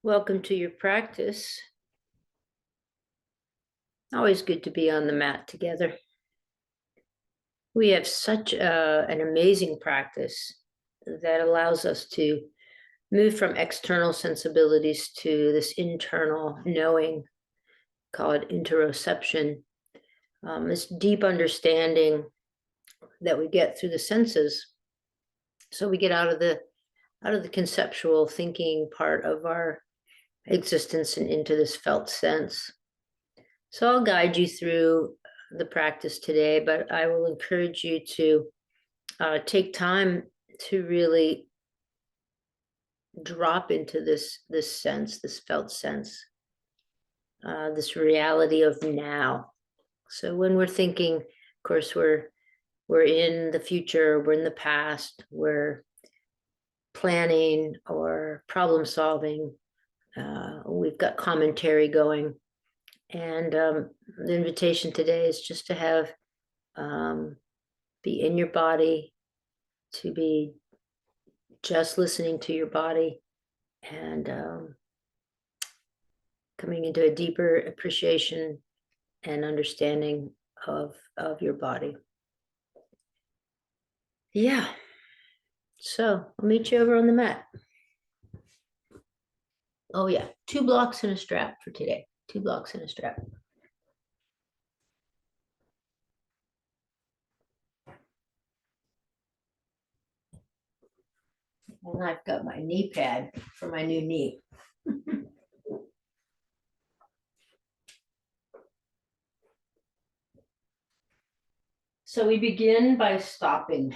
Welcome to your practice. Always good to be on the mat together. We have such an amazing practice that allows us to move from external sensibilities to this internal knowing, call it interoception, this deep understanding that we get through the senses. So we get out of the conceptual thinking part of our existence and into this felt sense. So I'll guide you through the practice today, but I will encourage you to take time to really drop into this sense, this felt sense, this reality of now. So when we're thinking, of course, we're in the future, we're in the past, we're planning or problem solving. We've got commentary going. And the invitation today is just to have be in your body, to be just listening to your body, and coming into a deeper appreciation and understanding of your body. Yeah. So I'll meet you over on the mat. Oh yeah, 2 blocks and a strap for today. 2 blocks and a strap. And I've got my knee pad for my new knee. So we begin by stopping.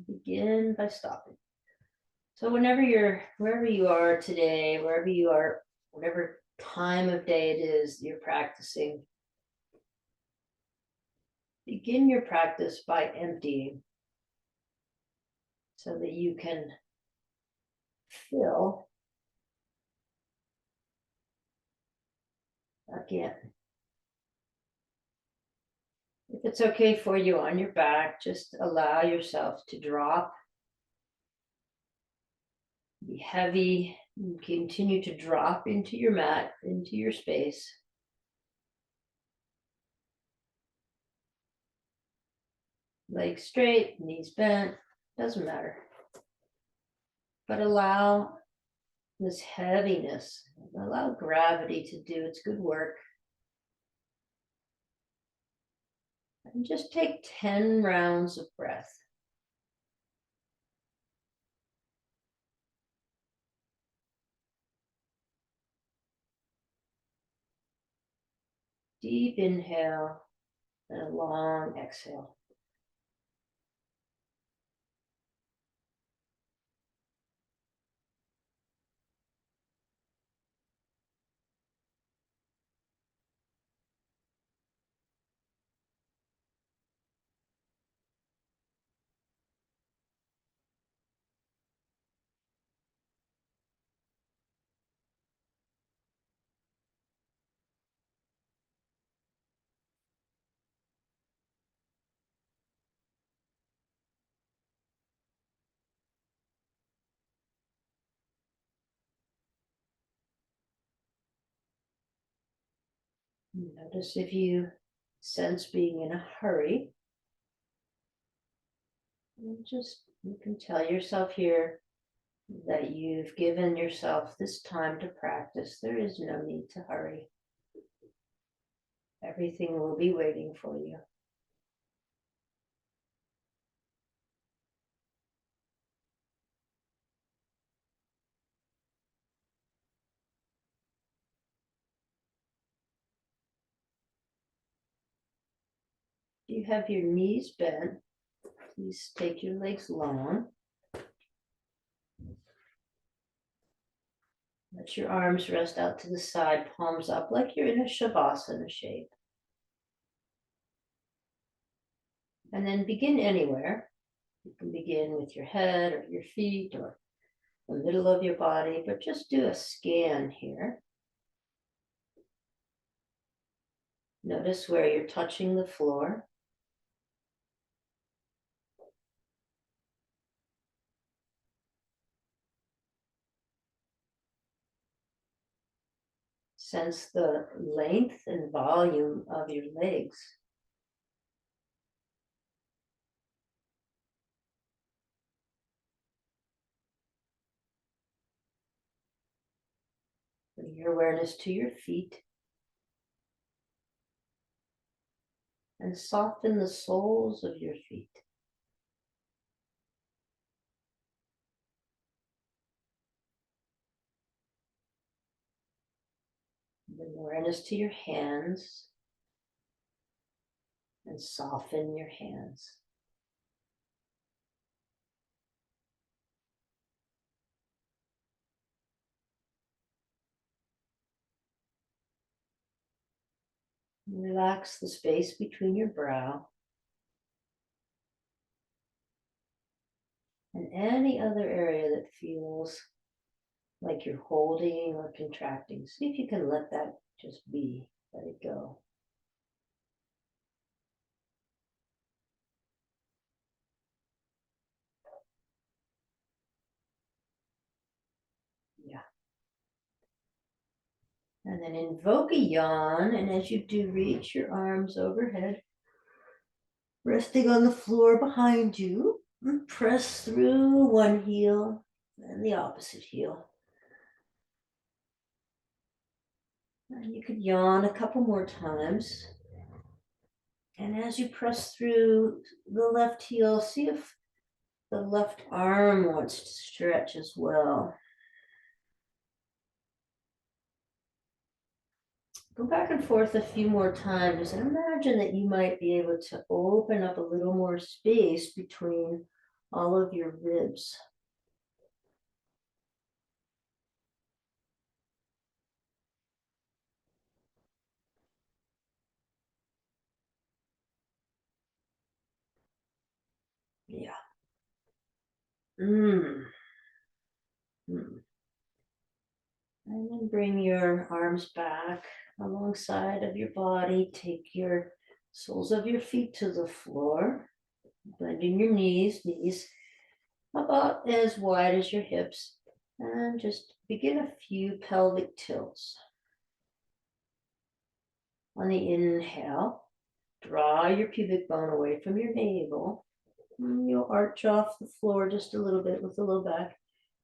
Begin by stopping. So wherever you are today, wherever you are, whatever time of day it is you're practicing, begin your practice by emptying so that you can fill again. If it's okay for you on your back, just allow yourself to drop. Be heavy and continue to drop into your mat, into your space. Legs straight, knees bent, doesn't matter. But allow this heaviness, allow gravity to do its good work. And just take 10 rounds of breath. Deep inhale and a long exhale. Notice if you sense being in a hurry. And just, you can tell yourself here that you've given yourself this time to practice. There is no need to hurry. Everything will be waiting for you. If you have your knees bent, please take your legs long. Let your arms rest out to the side, palms up like you're in a Shavasana shape. And then begin anywhere. You can begin with your head or your feet or the middle of your body, but just do a scan here. Notice where you're touching the floor. Sense the length and volume of your legs. Bring your awareness to your feet and soften the soles of your feet. Bring awareness to your hands and soften your hands. Relax the space between your brow and any other area that feels like you're holding or contracting. See if you can let that just be, let it go. Yeah. And then invoke a yawn, and as you do, reach your arms overhead, resting on the floor behind you, and press through one heel and the opposite heel. And you could yawn a couple more times. And as you press through the left heel, see if the left arm wants to stretch as well. Go back and forth a few more times and imagine that you might be able to open up a little more space between all of your ribs. Yeah. Mm. Mm. And then bring your arms back alongside of your body. Take your soles of your feet to the floor. Bending your knees about as wide as your hips. And just begin a few pelvic tilts. On the inhale, draw your pubic bone away from your navel. And you'll arch off the floor just a little bit with the low back.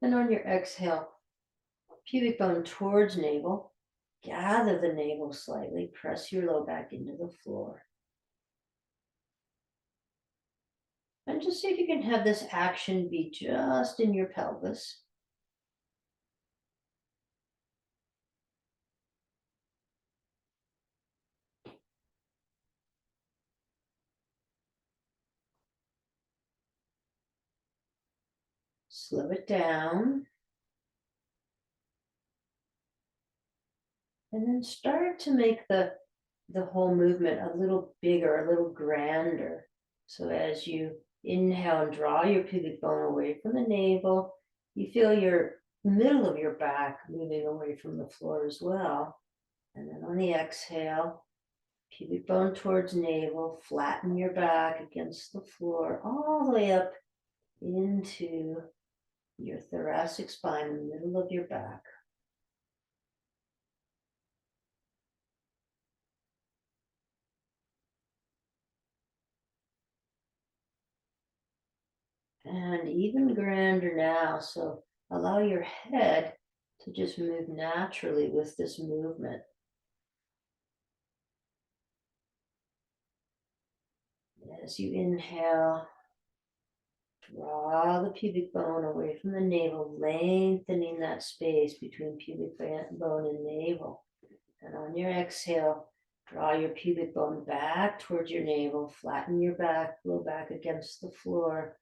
And on your exhale, pubic bone towards navel. Gather the navel slightly. Press your low back into the floor. And just see if you can have this action be just in your pelvis. Slow it down. And then start to make the whole movement a little bigger, a little grander. So as you inhale and draw your pubic bone away from the navel, you feel your middle of your back moving away from the floor as well. And then on the exhale, pubic bone towards navel, flatten your back against the floor, all the way up into your thoracic spine, in the middle of your back. And even grander now. So allow your head to just move naturally with this movement. As you inhale, draw the pubic bone away from the navel, lengthening that space between pubic bone and navel. And on your exhale, draw your pubic bone back towards your navel, flatten your back, low back against the floor,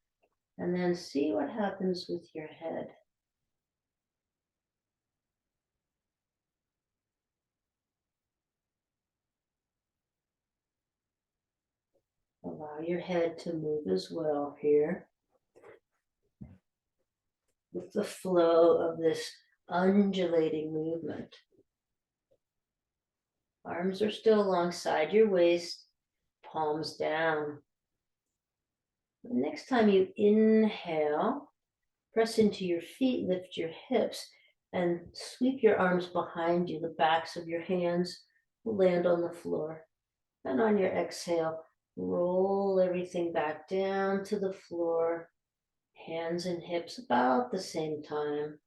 and then see what happens with your head. Allow your head to move as well here with the flow of this undulating movement. Arms are still alongside your waist, palms down. The next time you inhale, press into your feet, lift your hips, And sweep your arms behind you. The backs of your hands will land on the floor. And on your exhale, roll everything back down to the floor. Hands and hips about the same time.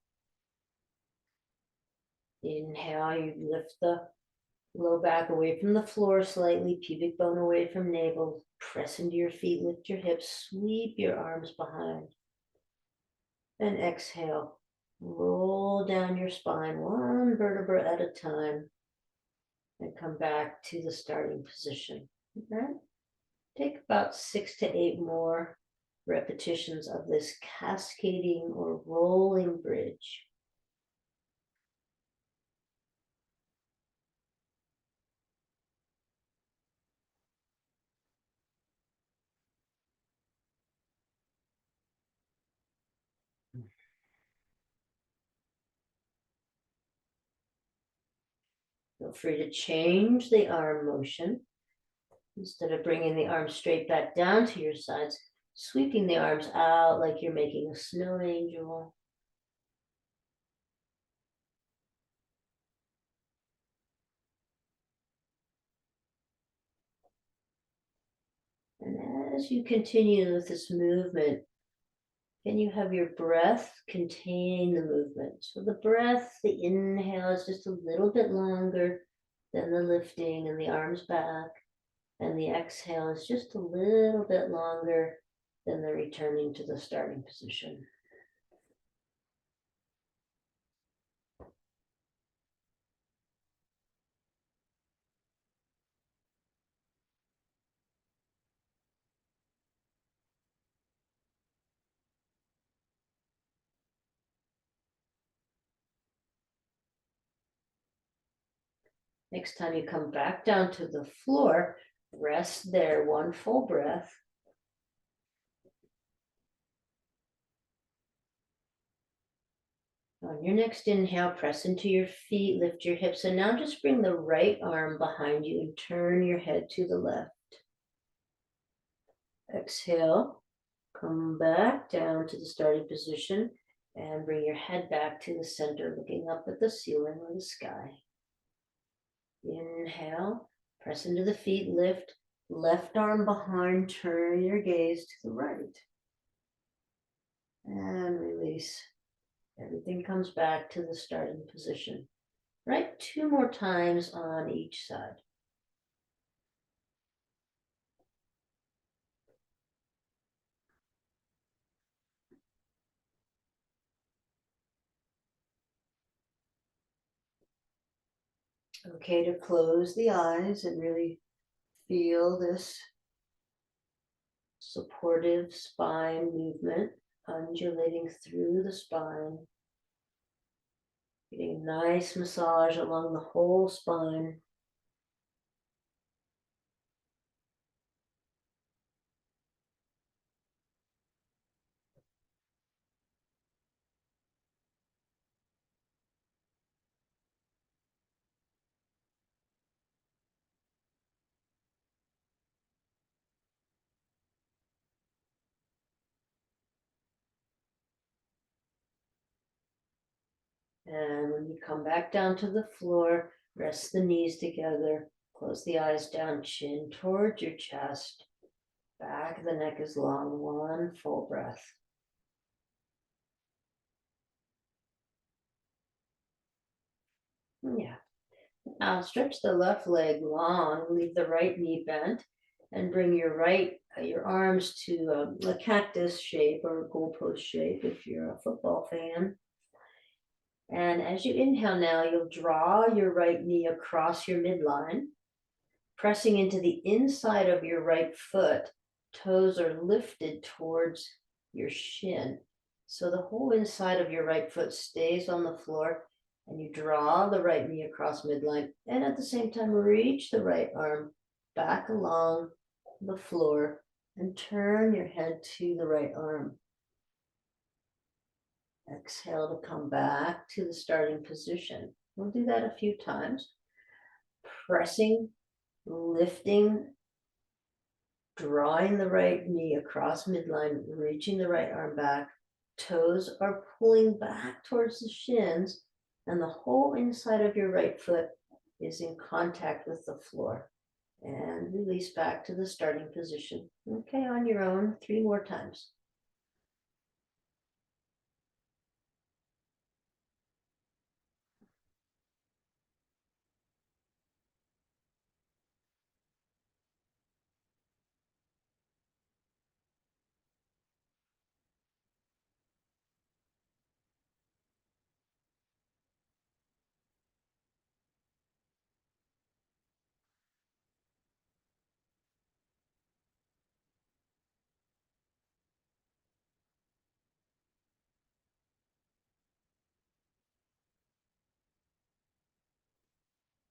Inhale, you lift the low back away from the floor slightly, pubic bone away from navel. Press into your feet, lift your hips, sweep your arms behind. And exhale, roll down your spine one vertebra at a time. And come back to the starting position. Okay? Take about 6 to 8 more repetitions of this cascading or rolling bridge. Feel free to change the arm motion. Instead of bringing the arms straight back down to your sides, sweeping the arms out like you're making a snow angel. And as you continue with this movement, can you have your breath contain the movement? So the breath, the inhale is just a little bit longer than the lifting and the arms back. And the exhale is just a little bit longer than the returning to the starting position. Next time you come back down to the floor, rest there, one full breath. On your next inhale, press into your feet, lift your hips, and now just bring the right arm behind you and turn your head to the left. Exhale, come back down to the starting position and bring your head back to the center, looking up at the ceiling or the sky. Inhale, press into the feet, lift, left arm behind, turn your gaze to the right. And release. Everything comes back to the starting position. Right, 2 more times on each side. Okay, to close the eyes and really feel this supportive spine movement undulating through the spine, getting a nice massage along the whole spine. And when you come back down to the floor, rest the knees together, close the eyes down, chin towards your chest, back of the neck is long, one full breath. Yeah. Now stretch the left leg long, leave the right knee bent, and bring your arms to a cactus shape or a goalpost shape if you're a football fan. And as you inhale now, you'll draw your right knee across your midline, pressing into the inside of your right foot. Toes are lifted towards your shin. So the whole inside of your right foot stays on the floor, and you draw the right knee across midline, and at the same time reach the right arm back along the floor and turn your head to the right arm. Exhale to come back to the starting position. We'll do that a few times. Pressing, lifting, drawing the right knee across midline, reaching the right arm back. Toes are pulling back towards the shins, and the whole inside of your right foot is in contact with the floor. And release back to the starting position. Okay, on your own, 3 more times.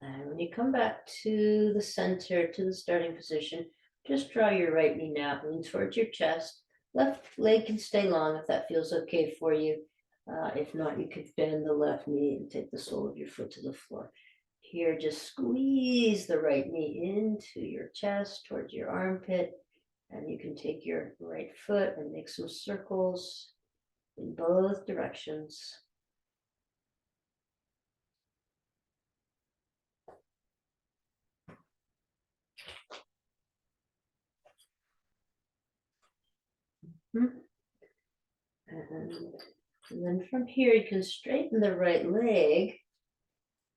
And when you come back to the center, to the starting position, just draw your right knee now, lean towards your chest. Left leg can stay long if that feels okay for you. If not, you could bend the left knee and take the sole of your foot to the floor. Here, just squeeze the right knee into your chest, towards your armpit, and you can take your right foot and make some circles in both directions. And then from here, you can straighten the right leg.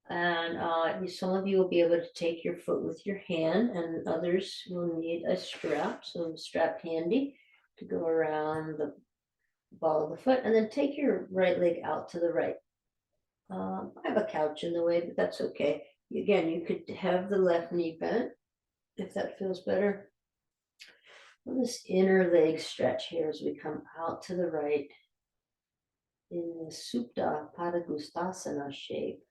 And some of you will be able to take your foot with your hand, and others will need a strap. So strap handy to go around the ball of the foot, and then take your right leg out to the right. I have a couch in the way, but that's okay. Again, you could have the left knee bent if that feels better. This inner leg stretch here as we come out to the right in the Supta Padangusthasana shape.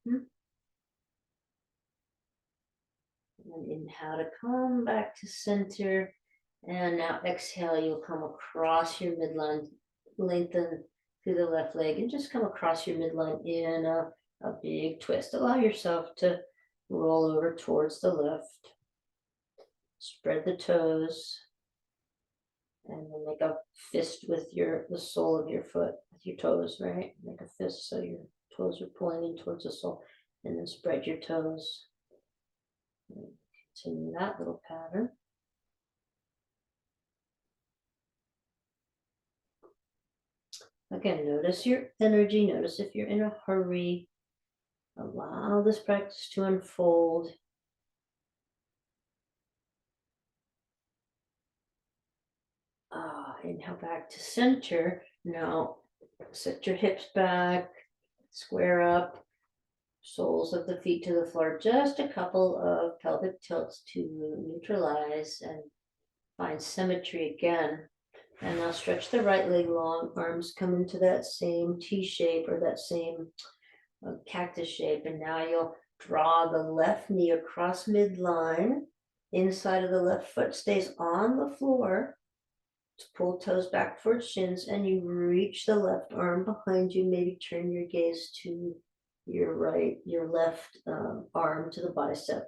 And inhale to come back to center. And now exhale, you'll come across your midline, lengthen through the left leg, and just come across your midline in a big twist. Allow yourself to roll over towards the left. Spread the toes. And then make a fist with the sole of your foot, with your toes, right? Make a fist so your toes are pulling in towards the sole. And then spread your toes. And continue that little pattern. Again, notice your energy. Notice if you're in a hurry. Allow this practice to unfold. Inhale back to center. Now set your hips back, square up, soles of the feet to the floor. Just a couple of pelvic tilts to neutralize and find symmetry again. And now stretch the right leg long, arms come into that same T shape or that same cactus shape. And now you'll draw the left knee across midline. Inside of the left foot stays on the floor. Pull toes back towards shins, and you reach the left arm behind you. Maybe turn your gaze to your left arm to the bicep,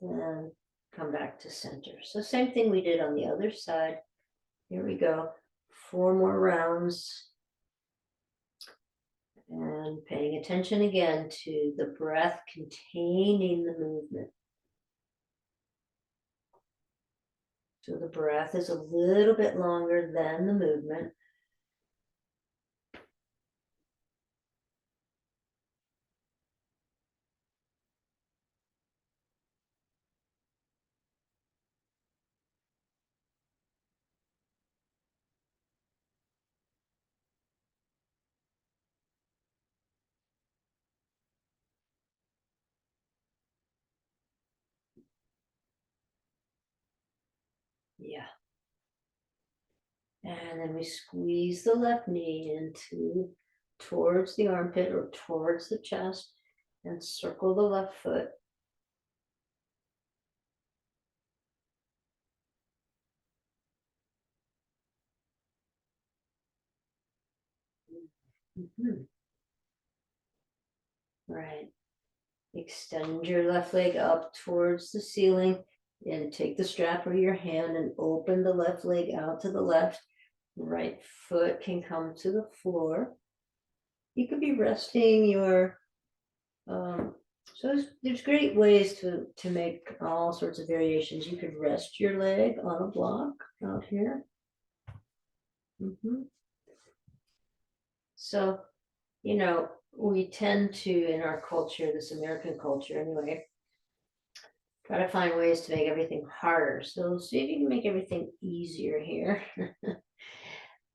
and come back to center. So same thing we did on the other side. Here we go. 4 more rounds. And paying attention again to the breath containing the movement. So the breath is a little bit longer than the movement. Yeah. And then we squeeze the left knee towards the armpit or towards the chest, and circle the left foot. Mm-hmm. Right. Extend your left leg up towards the ceiling and take the strap of your hand and open the left leg out to the left. Right foot can come to the floor. You could be resting your, so there's great ways to make all sorts of variations. You could rest your leg on a block out here. So, you know, we tend to, in our culture, this American culture anyway, try to find ways to make everything harder. So see if you can make everything easier here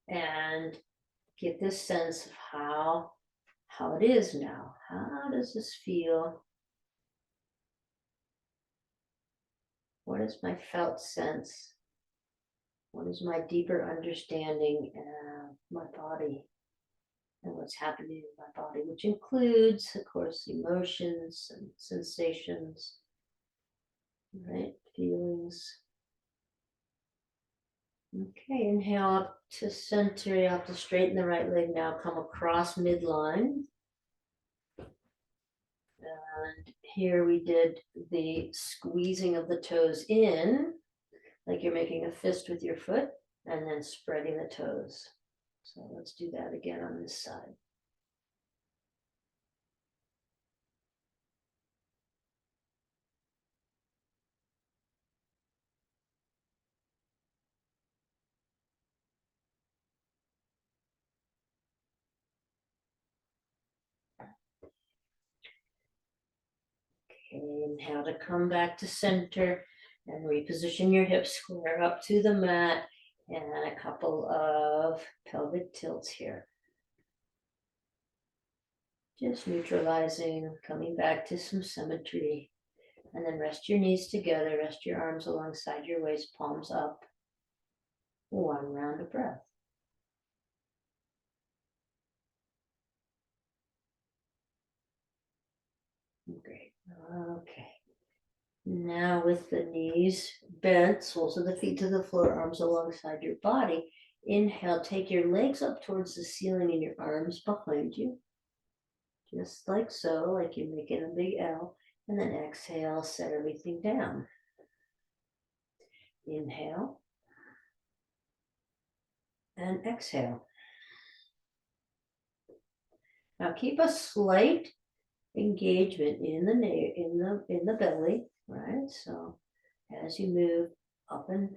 and get this sense of how it is now. How does this feel? What is my felt sense? What is my deeper understanding of my body and what's happening in my body, which includes, of course, emotions and sensations, right? Feelings. Okay, inhale up to center. You have to straighten the right leg now. Come across midline. And here we did the squeezing of the toes in, like you're making a fist with your foot, and then spreading the toes. So let's do that again on this side. Okay, inhale to come back to center and reposition your hips square up to the mat and a couple of pelvic tilts here. Just neutralizing, coming back to some symmetry. And then rest your knees together, rest your arms alongside your waist, palms up. One round of breath. Great. Okay. Now with the knees bent, soles of the feet to the floor, arms alongside your body. Inhale, take your legs up towards the ceiling and your arms behind you. Just like so, like you're making a big L. And then exhale, set everything down. Inhale. And exhale. Now keep a slight engagement in the belly, right? So as you move up and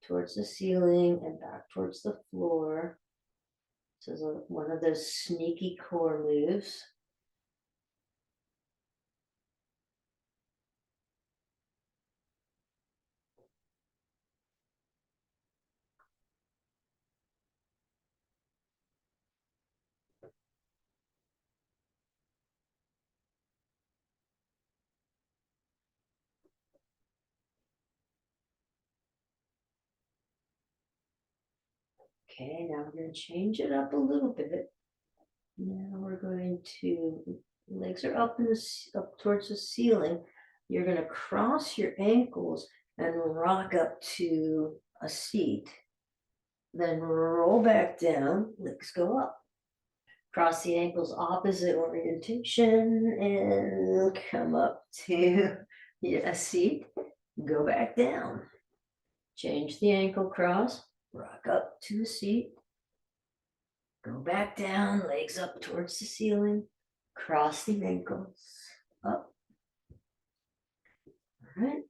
towards the ceiling and back towards the floor, this is one of those sneaky core moves. Okay, now we're going to change it up a little bit. Now we're going to, legs are up up towards the ceiling. You're going to cross your ankles and rock up to a seat. Then roll back down, legs go up. Cross the ankles opposite orientation and come up to a seat. Go back down. Change the ankle cross, rock up to a seat. Go back down, legs up towards the ceiling. Cross the ankles up. All right.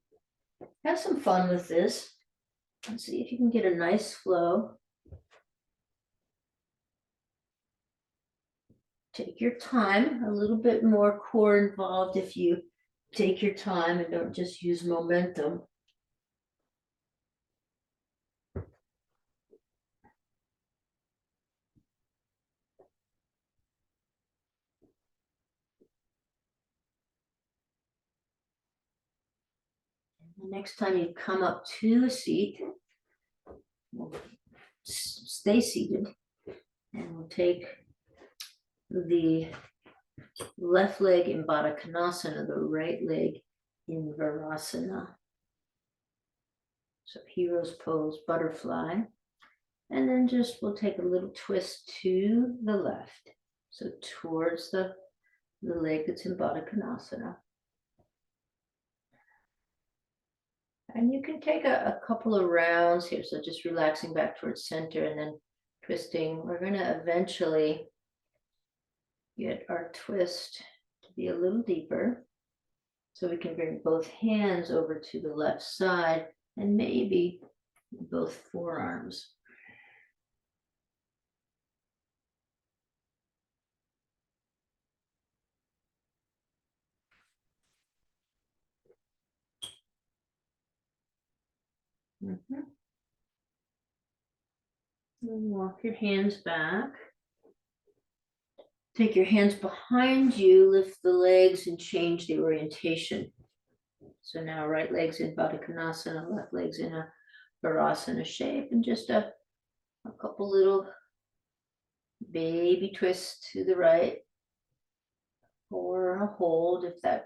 Have some fun with this. Let's see if you can get a nice flow. Take your time, a little bit more core involved if you take your time and don't just use momentum. The next time you come up to a seat, stay seated, and we'll take the left leg in Baddha Konasana, the right leg in Virasana. So hero's pose, butterfly. And then just we'll take a little twist to the left. So towards the the leg that's in Baddha Konasana. And you can take a couple of rounds here. So just relaxing back towards center and then twisting. We're going to eventually get our twist to be a little deeper. So we can bring both hands over to the left side and maybe both forearms. Mm-hmm. And walk your hands back. Take your hands behind you, lift the legs and change the orientation. So now right leg's in Baddha Konasana, left leg's in a Virasana shape, and just a couple little baby twists to the right or a hold if that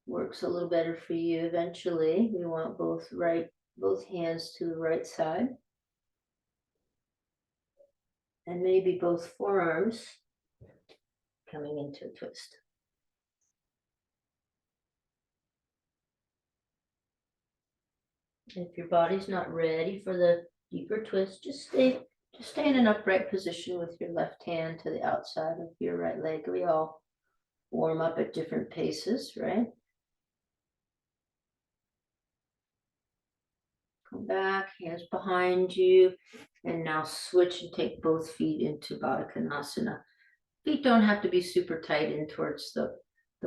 works a little better for you. Eventually, we want both hands to the right side. And maybe both forearms coming into a twist. If your body's not ready for the deeper twist, just stay in an upright position with your left hand to the outside of your right leg. We all warm up at different paces, right? Come back, hands behind you, and now switch and take both feet into Baddha Konasana. Feet don't have to be super tight in towards the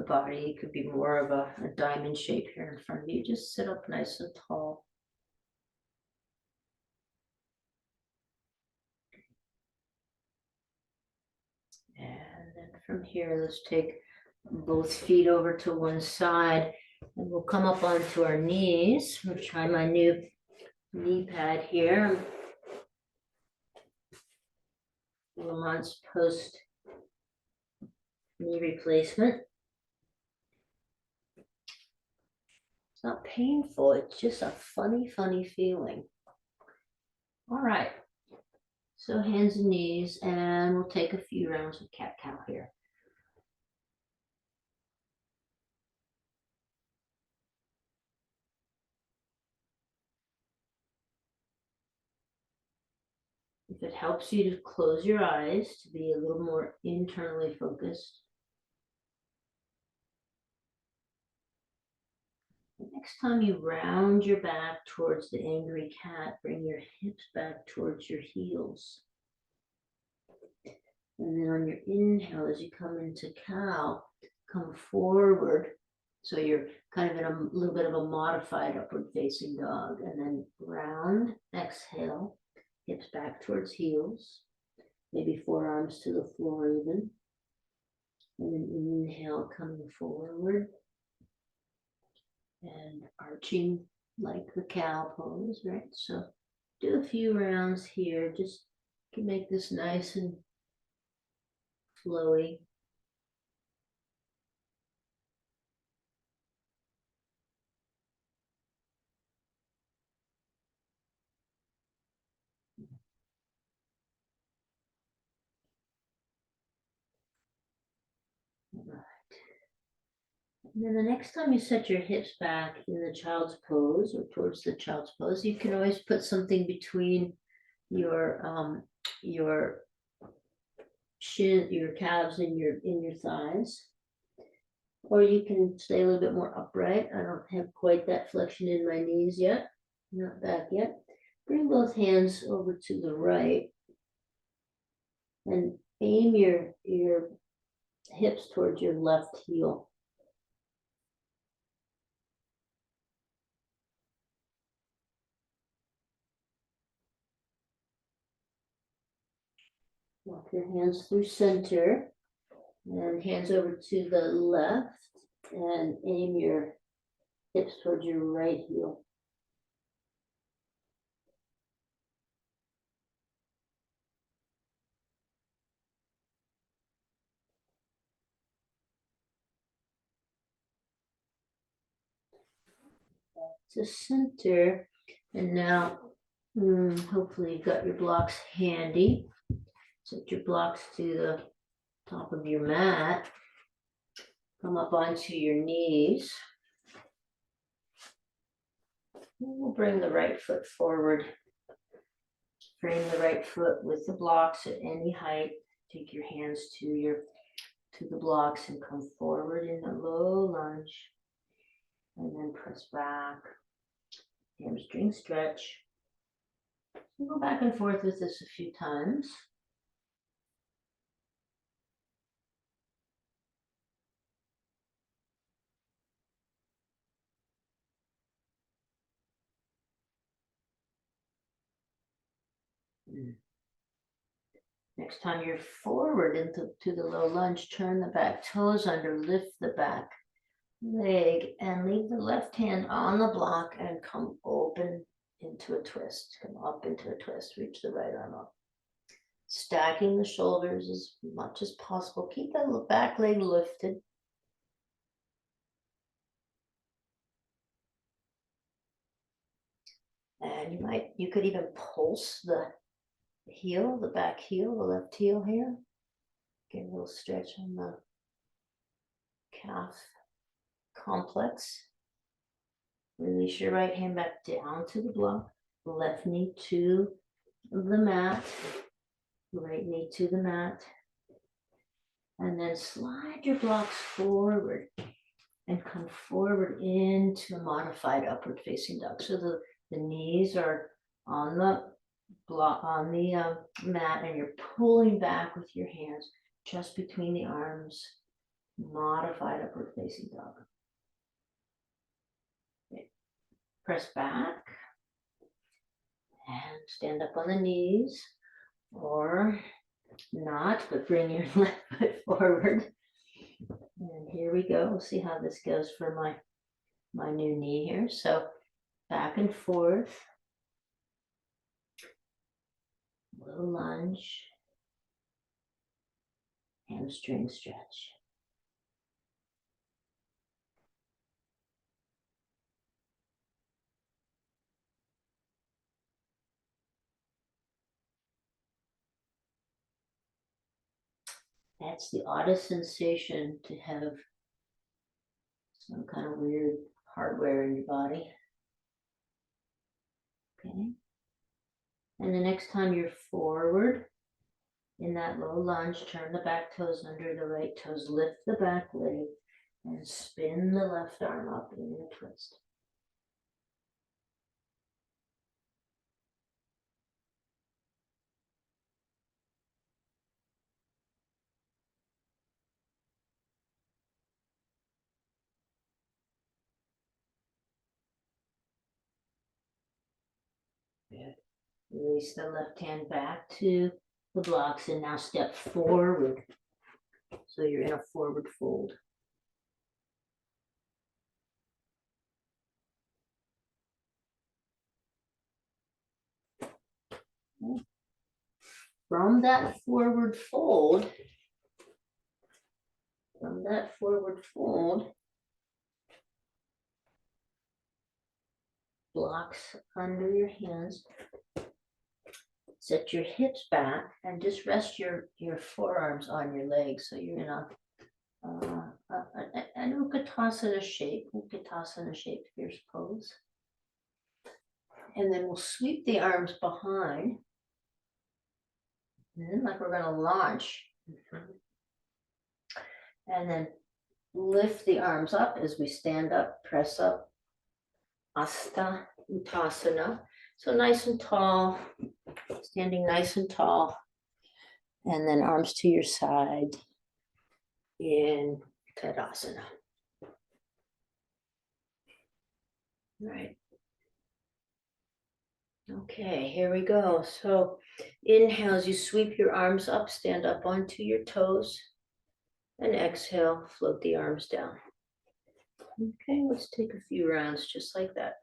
body. It could be more of a diamond shape here in front of you. Just sit up nice and tall. And then from here, let's take both feet over to one side and we'll come up onto our knees. I'll try my new knee pad here. A few months post knee replacement. It's not painful, it's just a funny feeling. All right, so hands and knees, and we'll take a few rounds of cat-cow here. If it helps you to close your eyes to be a little more internally focused. Next time you round your back towards the angry cat, bring your hips back towards your heels. And then on your inhale, as you come into cow, come forward. So you're kind of in a little bit of a modified upward facing dog. And then round, exhale, hips back towards heels. Maybe forearms to the floor even. And then inhale, coming forward. And arching like the cow pose, right? So do a few rounds here, just to make this nice and flowy. All right. And then the next time you set your hips back in the child's pose or towards the child's pose, you can always put something between your shin, your calves, and your thighs. Or you can stay a little bit more upright. I don't have quite that flexion in my knees yet. Not back yet. Bring both hands over to the right and aim your hips towards your left heel. Walk your hands through center and hands over to the left and aim your hips towards your right heel. Back to center. And now, hopefully you've got your blocks handy. Set your blocks to the top of your mat. Come up onto your knees. We'll bring the right foot forward. Frame the right foot with the blocks at any height. Take your hands to the blocks and come forward in a low lunge. And then press back. Hamstring stretch. We'll go back and forth with this a few times. Next time you're forward into the low lunge, turn the back toes under, lift the back leg and leave the left hand on the block and come open into a twist. Come up into a twist, reach the right arm up. Stacking the shoulders as much as possible. Keep that back leg lifted. And you could even pulse the heel, the back heel, the left heel here. Get a little stretch on the calf complex. Release your right hand back down to the block, left knee to the mat, right knee to the mat. And then slide your blocks forward and come forward into a modified upward facing dog. So the knees are on the block, on the mat, and you're pulling back with your hands just between the arms. Modified upward facing dog. Okay. Press back and stand up on the knees, or not, but bring your left foot forward. And here we go. We'll see how this goes for my new knee here. So back and forth. Little lunge. Hamstring stretch. That's the oddest sensation, to have some kind of weird hardware in your body. Okay. And the next time you're forward in that low lunge, turn the back toes under the right toes, lift the back leg, and spin the left arm up in a twist. Good. Release the left hand back to the blocks and now step forward. So you're in a forward fold. Okay. From that forward fold, blocks under your hands. Set your hips back and just rest your forearms on your legs. So you're in an Utkatasana shape, fierce pose. And then we'll sweep the arms behind. And then like we're gonna launch. And then lift the arms up as we stand up, press up. Asta Uttasana. So nice and tall, standing nice and tall. And then arms to your side in Tadasana. Right. Okay, here we go. So inhale as you sweep your arms up, stand up onto your toes. And exhale, float the arms down. Okay, let's take a few rounds just like that.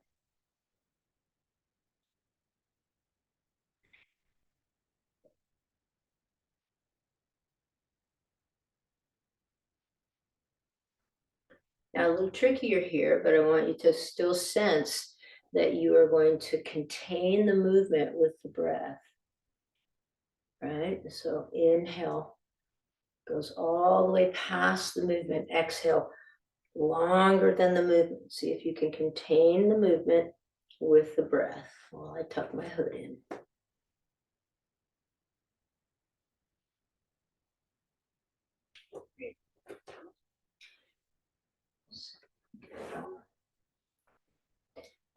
Now a little trickier here, but I want you to still sense that you are going to contain the movement with the breath. Right? So inhale, Goes all the way past the movement. Exhale, longer than the movement. See if you can contain the movement with the breath while I tuck my hood in.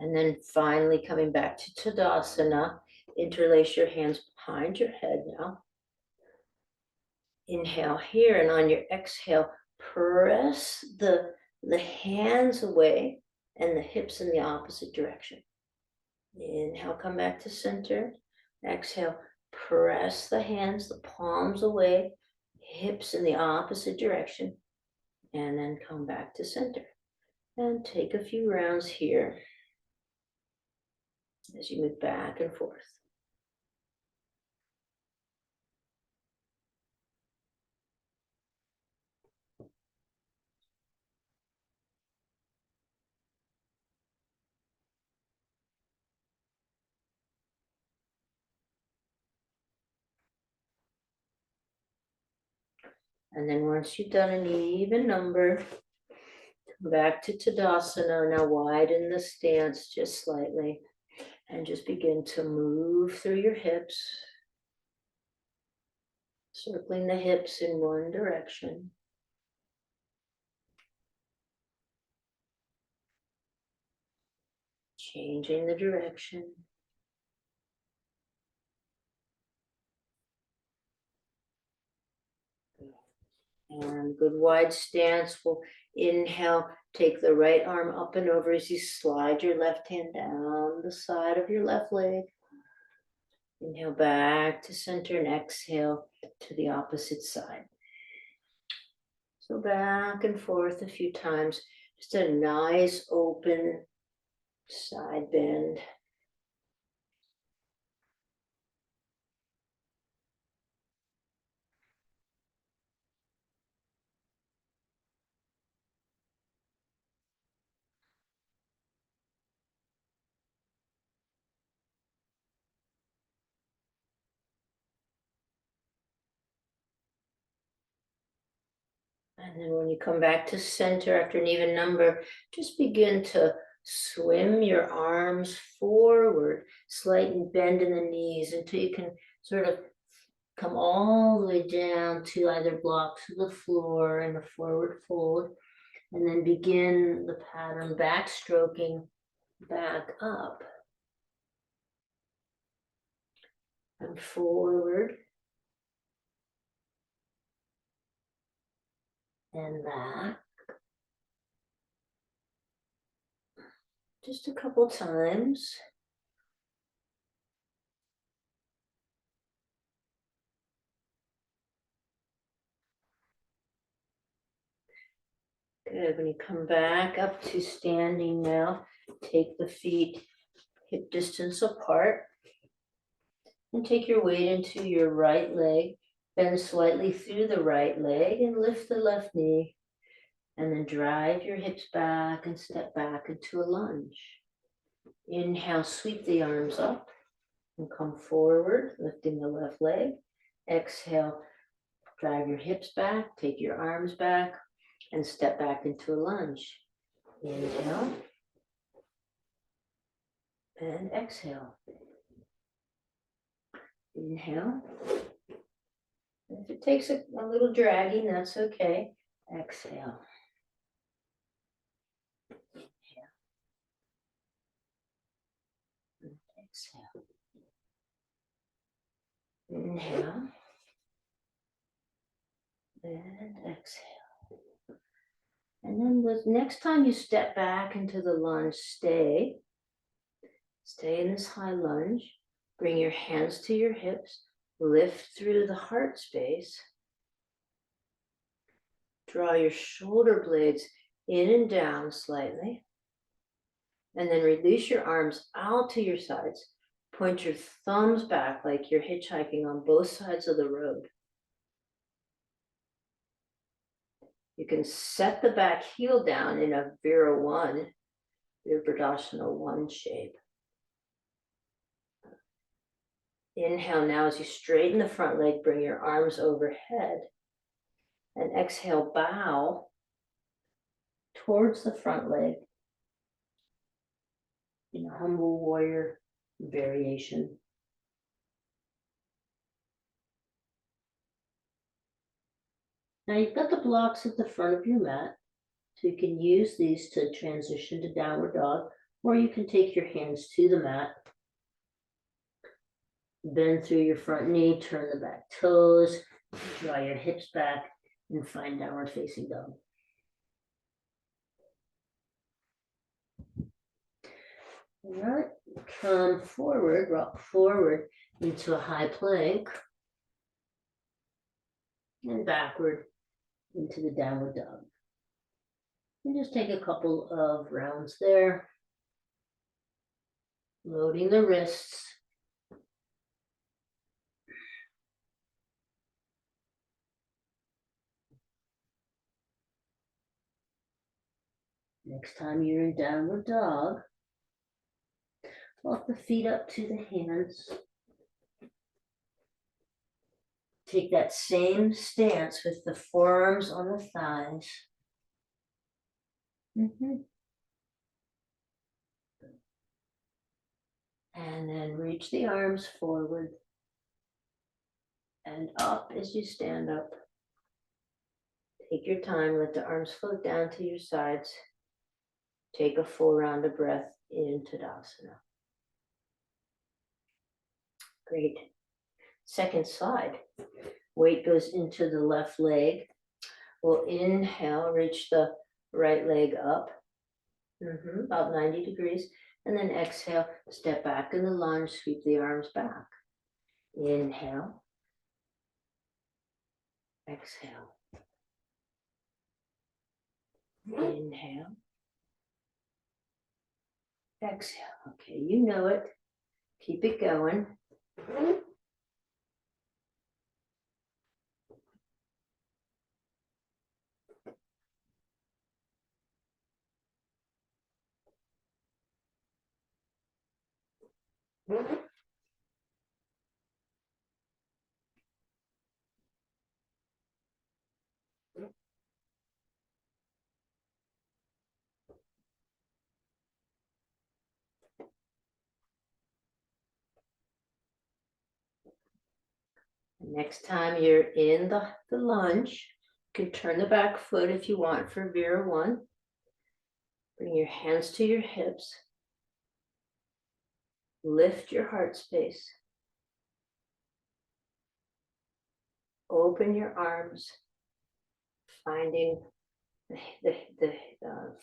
And then finally coming back to Tadasana, interlace your hands behind your head now. Inhale here, and on your exhale, press the hands away and the hips in the opposite direction. Inhale, come back to center. Exhale, press the hands, the palms away, hips in the opposite direction, and then come back to center. And take a few rounds here as you move back and forth. And then once you've done an even number, come back to Tadasana. Now widen the stance just slightly and just begin to move through your hips, circling the hips in one direction. Changing the direction. And good wide stance. We'll inhale, take the right arm up and over as you slide your left hand down the side of your left leg. Inhale back to center and exhale to the opposite side. So back and forth a few times. Just a nice open side bend. And then when you come back to center after an even number, just begin to swim your arms forward, slight bend in the knees until you can sort of come all the way down to either block to the floor in a forward fold, and then begin the pattern backstroking back up and forward and back. Just a couple times. Good. When you come back up to standing now, take the feet hip distance apart and take your weight into your right leg. Bend slightly through the right leg and lift the left knee. And then drive your hips back and step back into a lunge. Inhale, sweep the arms up and come forward, lifting the left leg. Exhale, drive your hips back, take your arms back, and step back into a lunge. Inhale and exhale. Inhale. If it takes a little dragging, that's okay. Exhale. Inhale. And exhale. Inhale. And exhale. And then the next time you step back into the lunge, stay in this high lunge. Bring your hands to your hips, lift through the heart space. Draw your shoulder blades in and down slightly. And then release your arms out to your sides. Point your thumbs back like you're hitchhiking on both sides of the road. You can set the back heel down in a Virabhadrasana 1 shape. Inhale now as you straighten the front leg, bring your arms overhead. And exhale, bow towards the front leg in a humble warrior variation. Now you've got the blocks at the front of your mat, so you can use these to transition to downward dog, or you can take your hands to the mat, bend through your front knee, turn the back toes, draw your hips back, and find downward facing dog. All right, come forward, rock forward into a high plank, and backward into the downward dog. And just take a couple of rounds there, loading the wrists. Next time you're in downward dog, walk the feet up to the hands. Take that same stance with the forearms on the thighs. And then reach the arms forward and up as you stand up. Take your time, let the arms float down to your sides. Take a full round of breath in Tadasana. Great. Second slide. Weight goes into the left leg. We'll inhale, reach the right leg up, about 90 degrees. And then exhale, step back in the lunge, sweep the arms back. Inhale. Exhale. Inhale. Exhale. Okay, you know it. Keep it going. Next time you're in the lunge, you can turn the back foot if you want for Vira 1. Bring your hands to your hips. Lift your heart space. Open your arms, finding the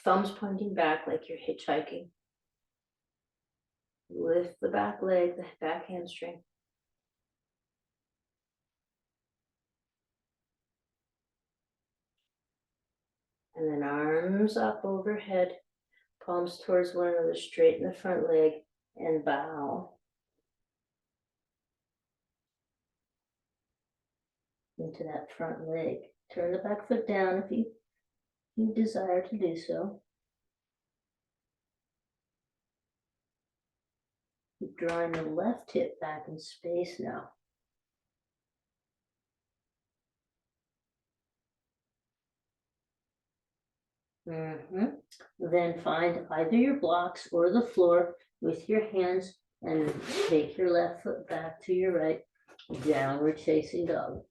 thumbs pointing back like you're hitchhiking. Lift the back leg, the back hamstring. And then arms up overhead, palms towards one another, straighten the front leg and bow into that front leg. Turn the back foot down if you desire to do so. Keep drawing the left hip back in space now. Then find either your blocks or the floor with your hands and take your left foot back to your right, downward facing dog.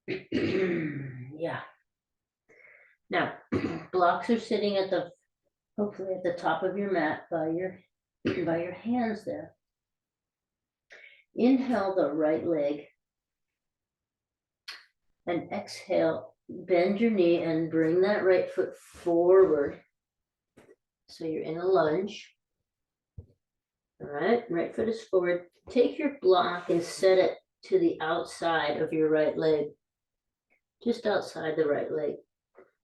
Yeah. Now, blocks are sitting at hopefully at the top of your mat by your hands there. Inhale the right leg and exhale, bend your knee and bring that right foot forward. So you're in a lunge. All right foot is forward. Take your block and set it to the outside of your right leg, just outside the right leg.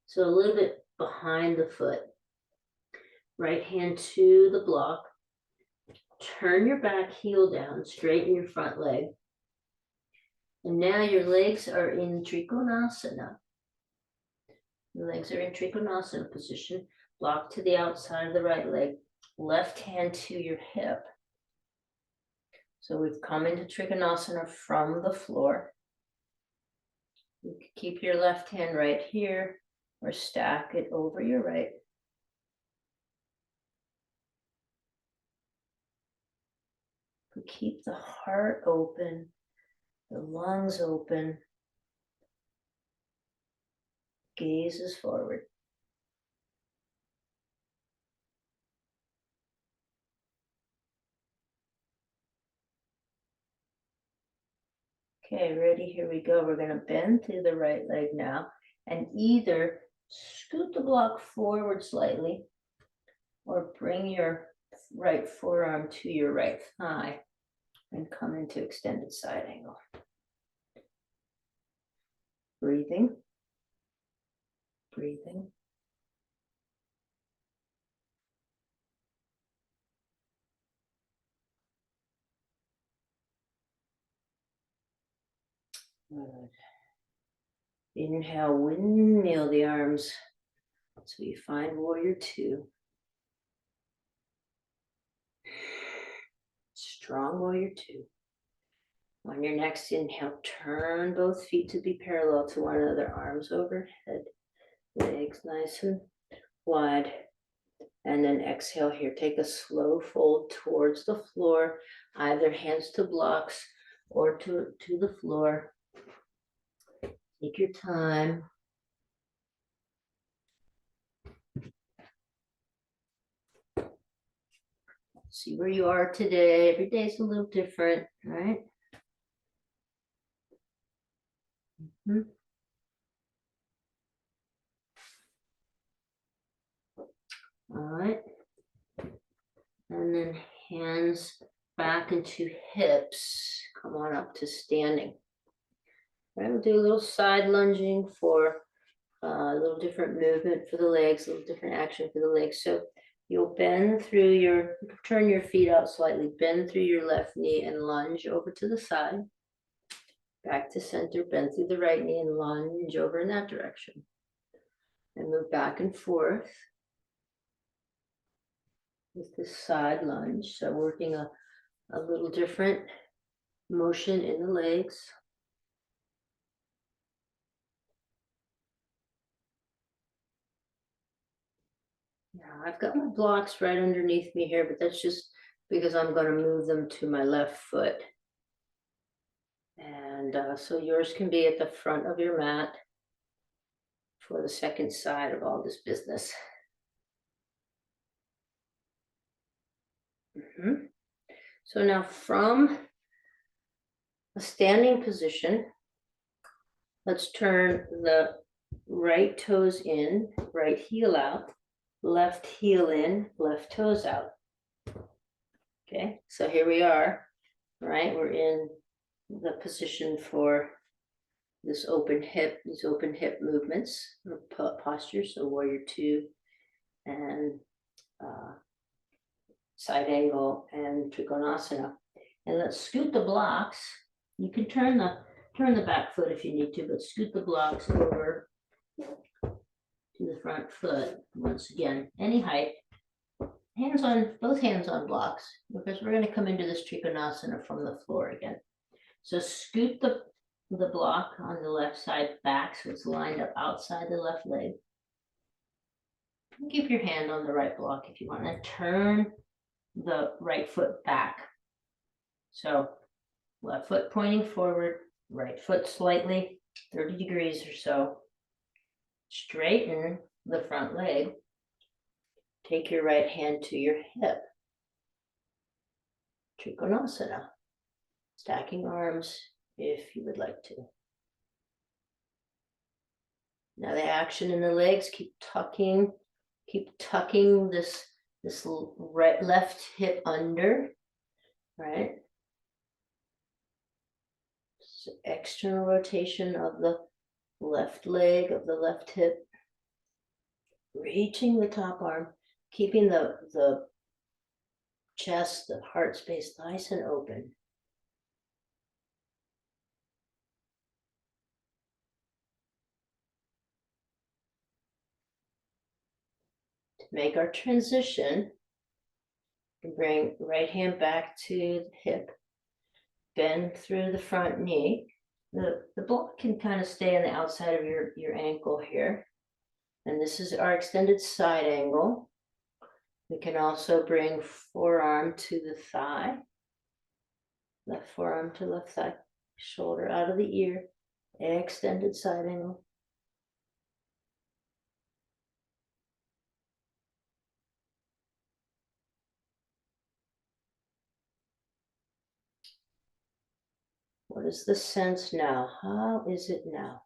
So a little bit behind the foot. Right hand to the block. Turn your back heel down, straighten your front leg. And now your legs are in Trikonasana. The legs are in Trikonasana position. Block to the outside of the right leg. Left hand to your hip. So we've come into Trikonasana from the floor. You can keep your left hand right here or stack it over your right. Keep the heart open, the lungs open, gaze is forward. Okay, ready? Here we go. We're going to bend through the right leg now and either scoot the block forward slightly or bring your right forearm to your right thigh and come into extended side angle. Breathing, breathing. Good. Inhale, windmill the arms so you find warrior two. Strong warrior two. On your next inhale, turn both feet to be parallel to one another, arms overhead, legs nice and wide. And then exhale here, take a slow fold towards the floor, either hands to blocks or to the floor. Take your time. See where you are today. Every day is a little different, right? Mm-hmm. All right. And then hands back into hips. Come on up to standing. All right, we'll do a little side lunging for a little different movement for the legs, a little different action for the legs. So you'll bend through your, turn your feet out slightly, bend through your left knee and lunge over to the side. Back to center, bend through the right knee and lunge over in that direction. And move back and forth with this side lunge. So working a little different motion in the legs. Now I've got my blocks right underneath me here, but that's just because I'm going to move them to my left foot. And so yours can be at the front of your mat for the second side of all this business. So now from a standing position, let's turn the right toes in, right heel out, left heel in, left toes out. Okay, so here we are, right? We're in the position for this open hip, these open hip movements or postures, so warrior two and side angle and trikonasana. And let's scoot the blocks. You can turn the back foot if you need to, but scoot the blocks over to the front foot. Once again, any height. Hands on, both hands on blocks, because we're going to come into this trikonasana from the floor again. So scoot the block on the left side back so it's lined up outside the left leg. Keep your hand on the right block if you want to turn the right foot back. So left foot pointing forward, right foot slightly 30 degrees or so. Straighten the front leg. Take your right hand to your hip. Trikonasana. Stacking arms if you would like to. Now the action in the legs, keep tucking this right left hip under, right? So external rotation of the left leg, of the left hip. Reaching the top arm, keeping the chest, the heart space nice and open. To make our transition, bring right hand back to the hip, bend through the front knee, The block can kind of stay on the outside of your ankle here. And this is our extended side angle. We can also bring forearm to the thigh, left forearm to left thigh, shoulder out of the ear, extended side angle. What is the sense now? How is it now?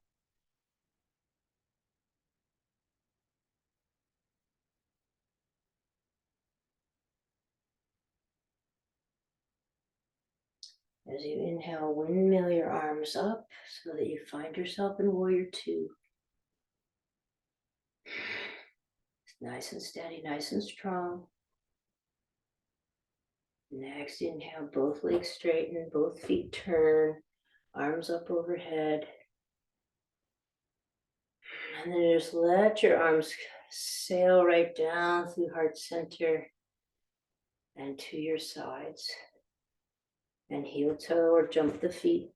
As you inhale, windmill your arms up so that you find yourself in warrior two. Nice and steady, nice and strong. Next, inhale, both legs straighten, both feet turn, arms up overhead. And then just let your arms sail right down through heart center and to your sides. And heel toe or jump the feet.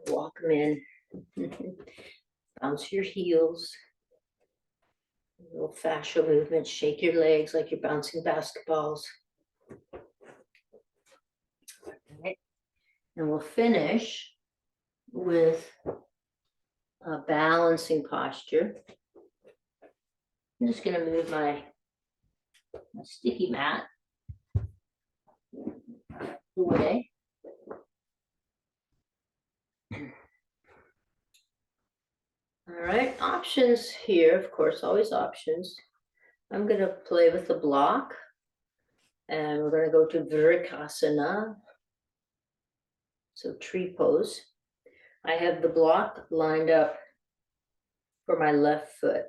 Walk them in. Bounce your heels. A little fascial movement. Shake your legs like you're bouncing basketballs. Right. And we'll finish with a balancing posture. I'm just going to move my sticky mat away. All right, options here, of course, always options. I'm going to play with the block, and we're going to go to Vrikasana, so tree pose. I have the block lined up for my left foot.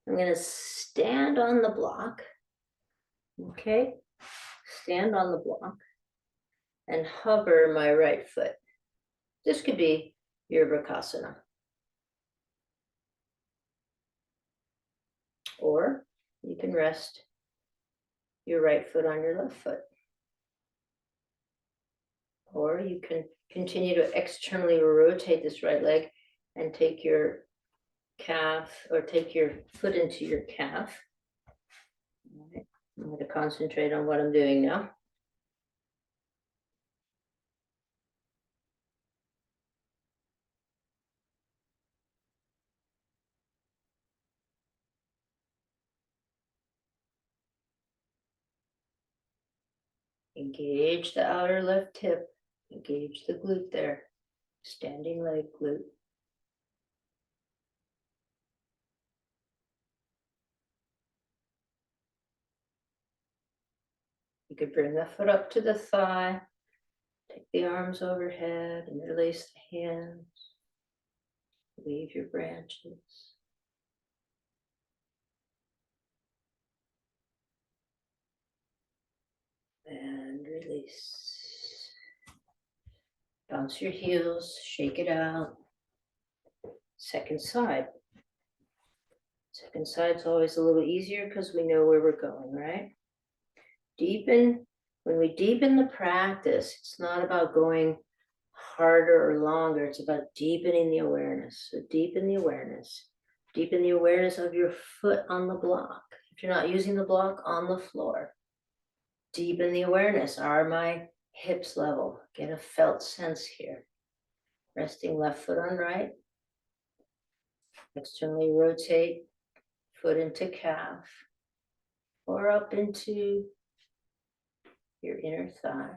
I'm going to stand on the block, okay? Stand on the block and hover my right foot. This could be your Vrikasana. Or you can rest your right foot on your left foot. Or you can continue to externally rotate this right leg and take your calf or take your foot into your calf. All right. I'm going to concentrate on what I'm doing now. Engage the outer left hip. Engage the glute there. Standing leg glute. You could bring the foot up to the thigh. Take the arms overhead and release the hands. Leave your branches. And release. Bounce your heels, shake it out. Second side. Second side's always a little easier because we know where we're going, right? Deepen. When we deepen the practice, it's not about going harder or longer. It's about deepening the awareness. So deepen the awareness. Deepen the awareness of your foot on the block. If you're not using the block, on the floor. Deepen the awareness. Are my hips level? Get a felt sense here. Resting left foot on right. Externally rotate foot into calf or up into your inner thigh.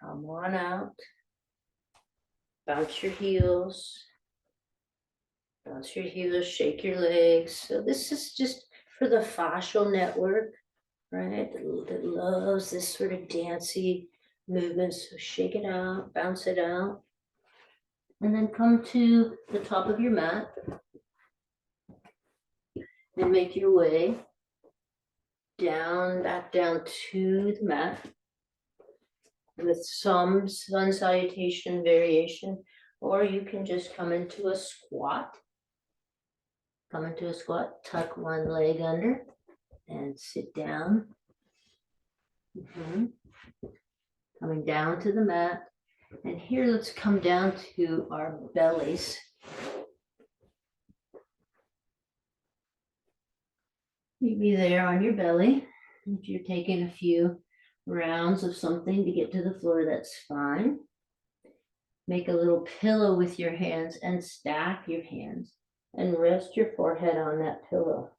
Come on out. Bounce your heels. Bounce your heels, shake your legs. So this is just for the fascial network, right? That loves this sort of dancey movement. So shake it out, bounce it out. And then come to the top of your mat and make your way down, back down to the mat with some sun salutation variation, or you can just come into a squat. Come into a squat, tuck one leg under and sit down. Coming down to the mat. And here, let's come down to our bellies. Meet me there on your belly. If you're taking a few rounds of something to get to the floor, that's fine. Make a little pillow with your hands and stack your hands and rest your forehead on that pillow.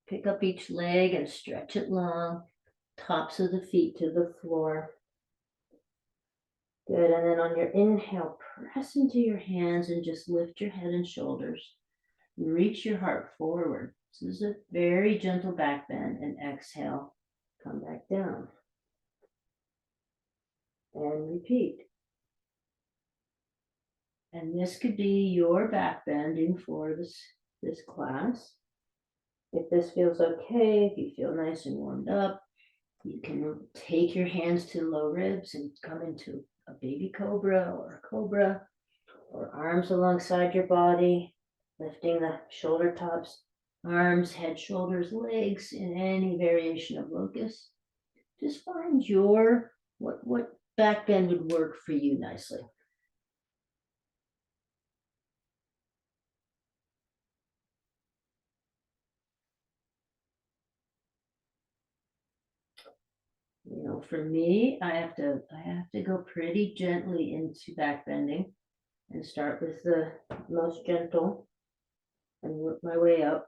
Pick up each leg and stretch it long, tops of the feet to the floor. Good, and then on your inhale, press into your hands and just lift your head and shoulders. Reach your heart forward. So this is a very gentle back bend, and exhale, come back down. And repeat. And this could be your back bending for this class. If this feels okay, if you feel nice and warmed up, you can take your hands to low ribs and come into a baby cobra or a cobra, or arms alongside your body, lifting the shoulder tops, arms, head, shoulders, legs in any variation of locust. Just find your, what back bend would work for you nicely. You know, for me, I have to go pretty gently into back bending and start with the most gentle and work my way up.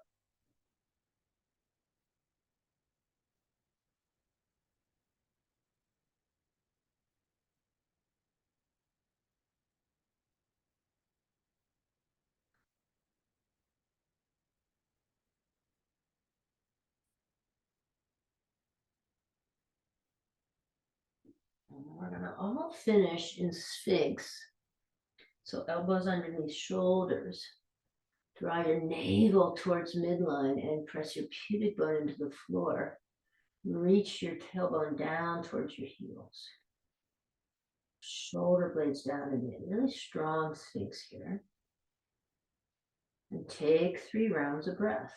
And we're gonna all finish in Sphinx. So elbows underneath shoulders. Draw your navel towards midline and press your pubic bone into the floor. Reach your tailbone down towards your heels. Shoulder blades down and in. Really strong Sphinx here. And take 3 rounds of breath.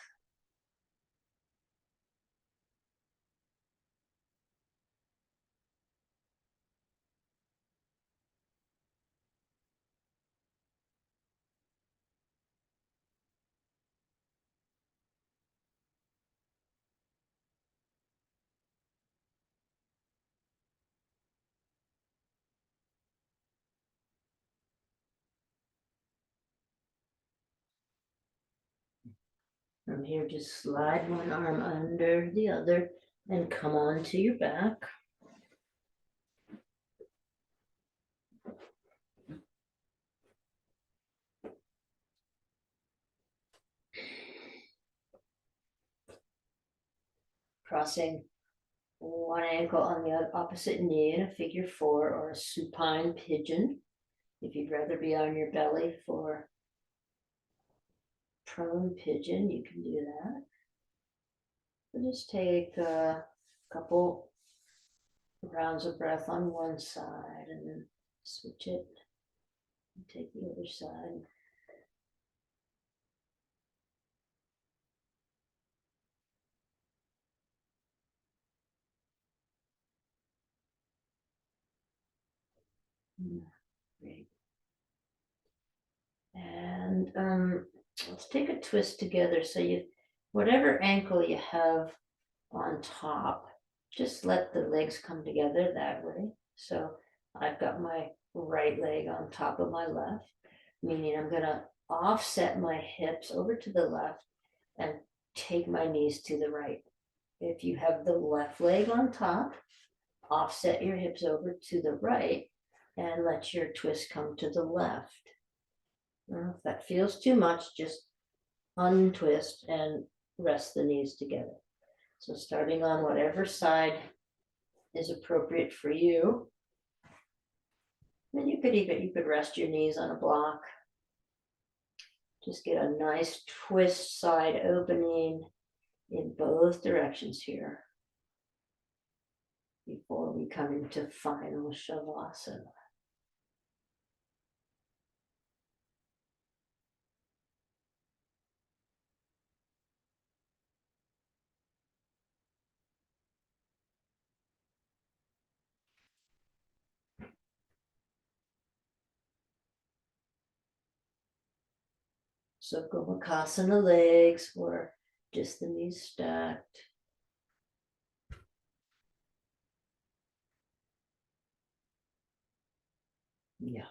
From here, just slide one arm under the other and come onto your back. Crossing one ankle on the opposite knee in a figure 4 or a supine pigeon. If you'd rather be on your belly for prone pigeon, you can do that. So just take a couple rounds of breath on one side and then switch it and take the other side. Great. And let's take a twist together. So whatever ankle you have on top, just let the legs come together that way. So I've got my right leg on top of my left, meaning I'm gonna offset my hips over to the left and take my knees to the right. If you have the left leg on top, offset your hips over to the right and let your twist come to the left. Now, if that feels too much, just untwist and rest the knees together. So starting on whatever side is appropriate for you. Then you could rest your knees on a block. Just get a nice twist side opening in both directions here before we come into final Shavasana. So Gomukhasana legs or just the knees stacked. Yeah.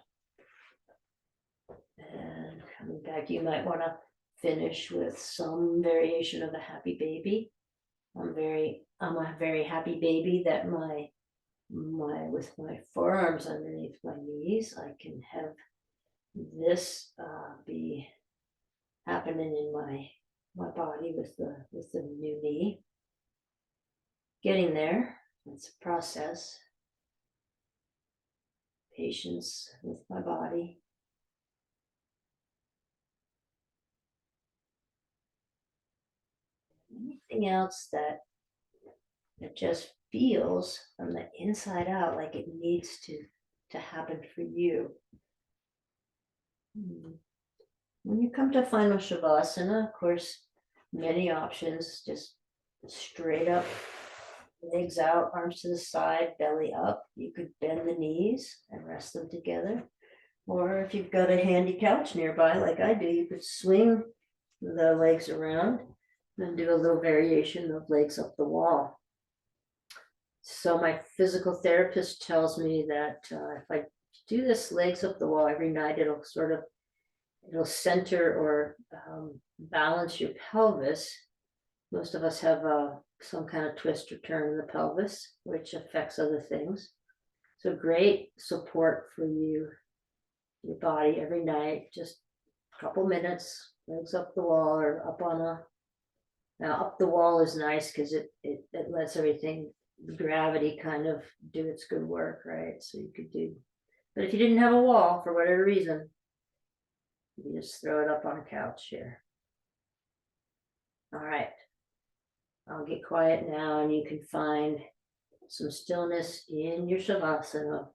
And coming back, you might want to finish with some variation of a happy baby. I'm a very happy baby that my with my forearms underneath my knees, I can have this be happening in my body with the new knee. Getting there, it's a process. Patience with my body. Anything else that just feels from the inside out like it needs to happen for you. When you come to final Shavasana, of course, many options, just straight up, legs out, arms to the side, belly up. You could bend the knees and rest them together. Or if you've got a handy couch nearby, like I do, you could swing the legs around and do a little variation of legs up the wall. So my physical therapist tells me that if I do this legs up the wall every night, it'll center or balance your pelvis. Most of us have some kind of twist or turn in the pelvis, which affects other things. So great support for you, your body every night, just a couple minutes, legs up the wall or up on a, now up the wall is nice because it lets everything, gravity kind of do its good work, right? So you could do, but if you didn't have a wall for whatever reason, you just throw it up on a couch here. All right, I'll get quiet now and you can find some stillness in your Shavasana.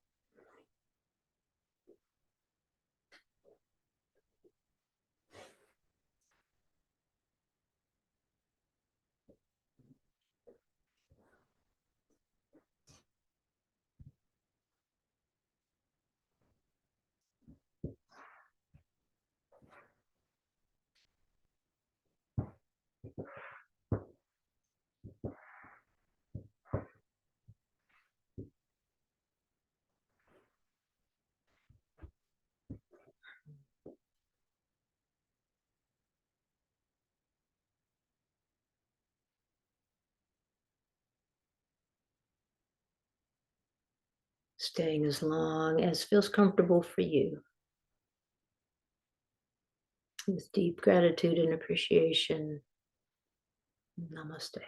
Staying as long as feels comfortable for you. With deep gratitude and appreciation. Namaste.